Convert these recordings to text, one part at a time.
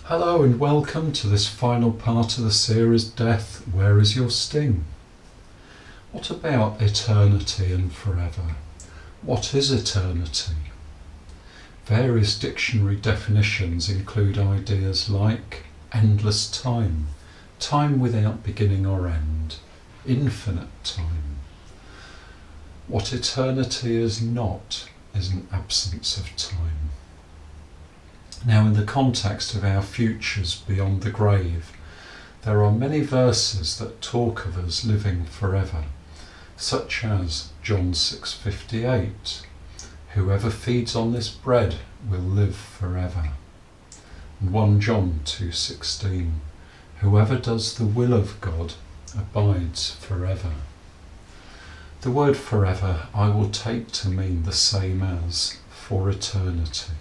Hello and welcome to this final part of the series, Death, Where is Your Sting? What about eternity and forever? What is eternity? Various dictionary definitions include ideas like endless time, time without beginning or end, infinite time. What eternity is not is an absence of time. Now, in the context of our futures beyond the grave, there are many verses that talk of us living forever, such as John 6:58, "Whoever feeds on this bread will live forever," and 1 John 2:16, "Whoever does the will of God abides forever." The word forever I will take to mean the same as for eternity.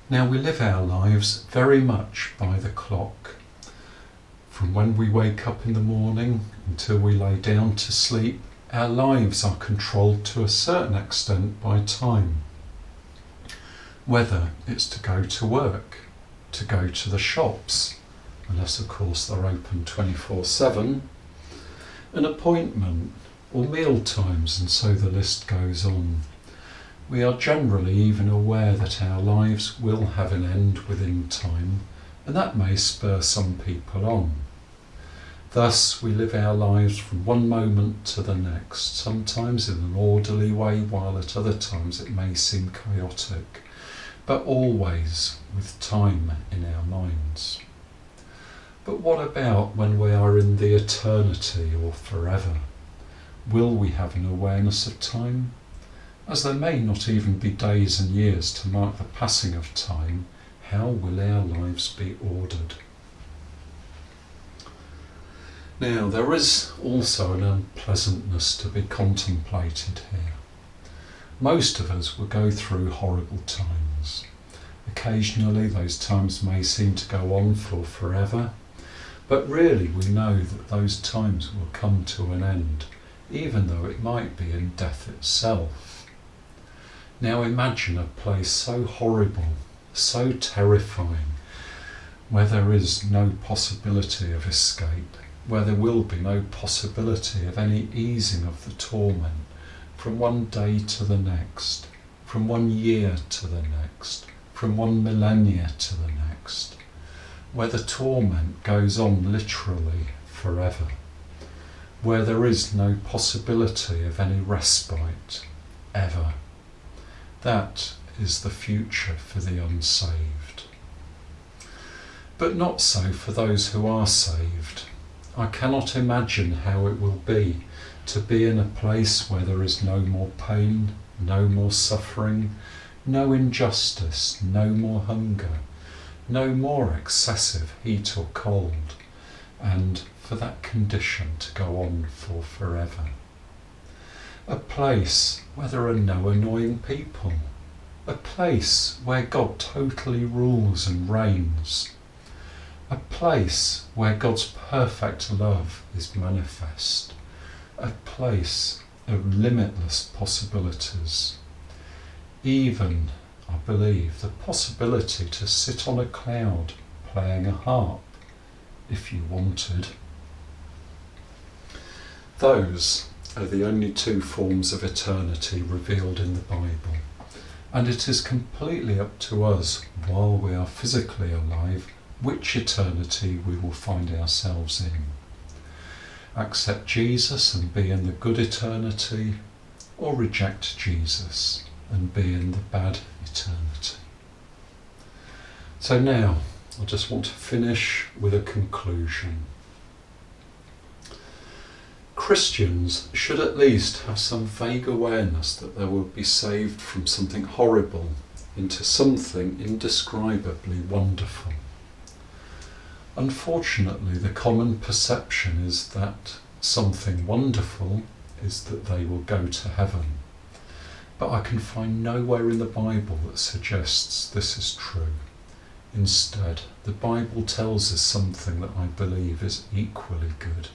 Now, we live our lives very much by the clock. From when we wake up in the morning until we lay down to sleep, our lives are controlled to a certain extent by time. Whether it's to go to work, to go to the shops, unless of course they're open 24/7, an appointment, or meal times, and so the list goes on. We are generally even aware that our lives will have an end within time, and that may spur some people on. Thus, we live our lives from one moment to the next, sometimes in an orderly way, while at other times it may seem chaotic, but always with time in our minds. But what about when we are in the eternity or forever? Will we have an awareness of time? As there may not even be days and years to mark the passing of time, how will our lives be ordered? Now, there is also an unpleasantness to be contemplated here. Most of us will go through horrible times. Occasionally those times may seem to go on for forever, but really we know that those times will come to an end, even though it might be in death itself. Now imagine a place so horrible, so terrifying, where there is no possibility of escape, where there will be no possibility of any easing of the torment from one day to the next, from 1 year to the next, from 1 millennia to the next, where the torment goes on literally forever, where there is no possibility of any respite ever. That is the future for the unsaved. But not so for those who are saved. I cannot imagine how it will be to be in a place where there is no more pain, no more suffering, no injustice, no more hunger, no more excessive heat or cold, and for that condition to go on for forever. A place where there are no annoying people. A place where God totally rules and reigns. A place where God's perfect love is manifest. A place of limitless possibilities. Even, I believe, the possibility to sit on a cloud playing a harp, if you wanted. Those are the only two forms of eternity revealed in the Bible, and it is completely up to us, while we are physically alive, which eternity we will find ourselves in. Accept Jesus and be in the good eternity, or reject Jesus and be in the bad eternity. So now, I just want to finish with a conclusion. Christians should at least have some vague awareness that they will be saved from something horrible into something indescribably wonderful. Unfortunately, the common perception is that something wonderful is that they will go to heaven. But I can find nowhere in the Bible that suggests this is true. Instead, the Bible tells us something that I believe is equally good.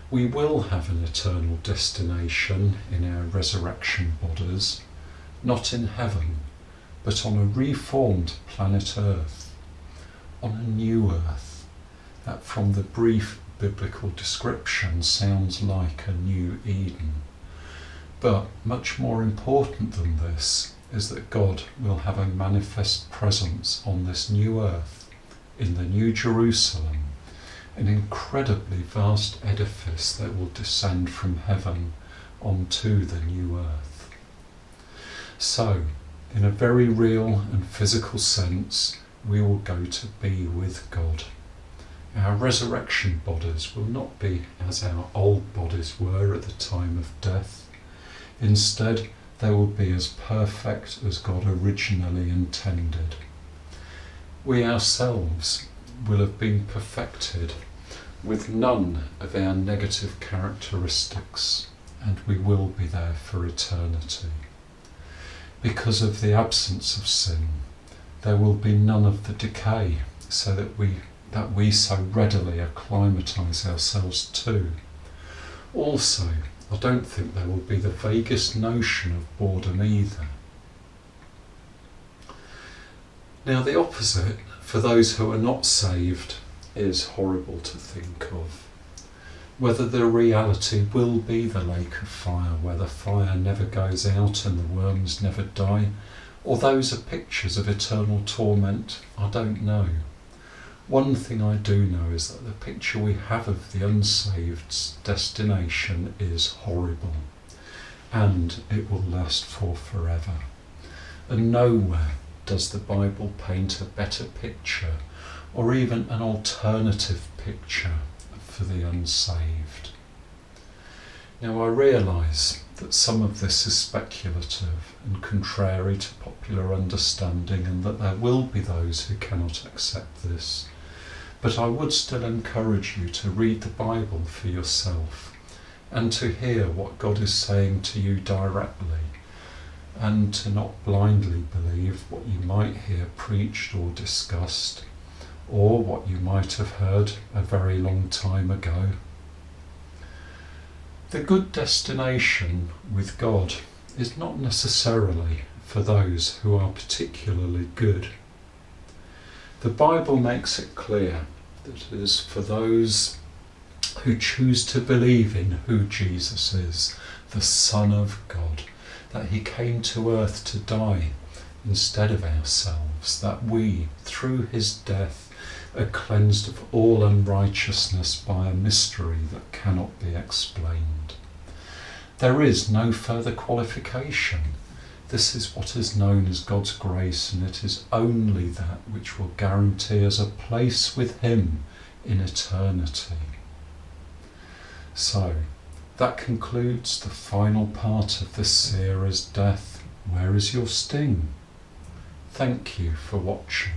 We will have an eternal destination in our resurrection bodies, not in heaven, but on a reformed planet Earth, on a new Earth, that from the brief biblical description sounds like a new Eden. But much more important than this is that God will have a manifest presence on this new Earth, in the New Jerusalem, an incredibly vast edifice that will descend from heaven onto the new Earth. So, in a very real and physical sense, we will go to be with God. Our resurrection bodies will not be as our old bodies were at the time of death. Instead, they will be as perfect as God originally intended. We ourselves will have been perfected with none of our negative characteristics, and we will be there for eternity. Because of the absence of sin, there will be none of the decay, so that we so readily acclimatise ourselves to. Also, I don't think there will be the vaguest notion of boredom either. Now, the opposite, for those who are not saved, is horrible to think of. Whether the reality will be the lake of fire, where the fire never goes out and the worms never die, or those are pictures of eternal torment, I don't know. One thing I do know is that the picture we have of the unsaved's destination is horrible, and it will last for forever. And nowhere does the Bible paint a better picture, or even an alternative picture for the unsaved. Now, I realise that some of this is speculative and contrary to popular understanding, and that there will be those who cannot accept this. But I would still encourage you to read the Bible for yourself and to hear what God is saying to you directly, and to not blindly believe what you might hear preached or discussed, or what you might have heard a very long time ago. The good destination with God is not necessarily for those who are particularly good. The Bible makes it clear that it is for those who choose to believe in who Jesus is, the Son of God, that he came to earth to die instead of ourselves, that we, through his death, are cleansed of all unrighteousness by a mystery that cannot be explained. There is no further qualification. This is what is known as God's grace, and it is only that which will guarantee us a place with him in eternity. So, that concludes the final part of this series, Death, Where is Your Sting? Thank you for watching.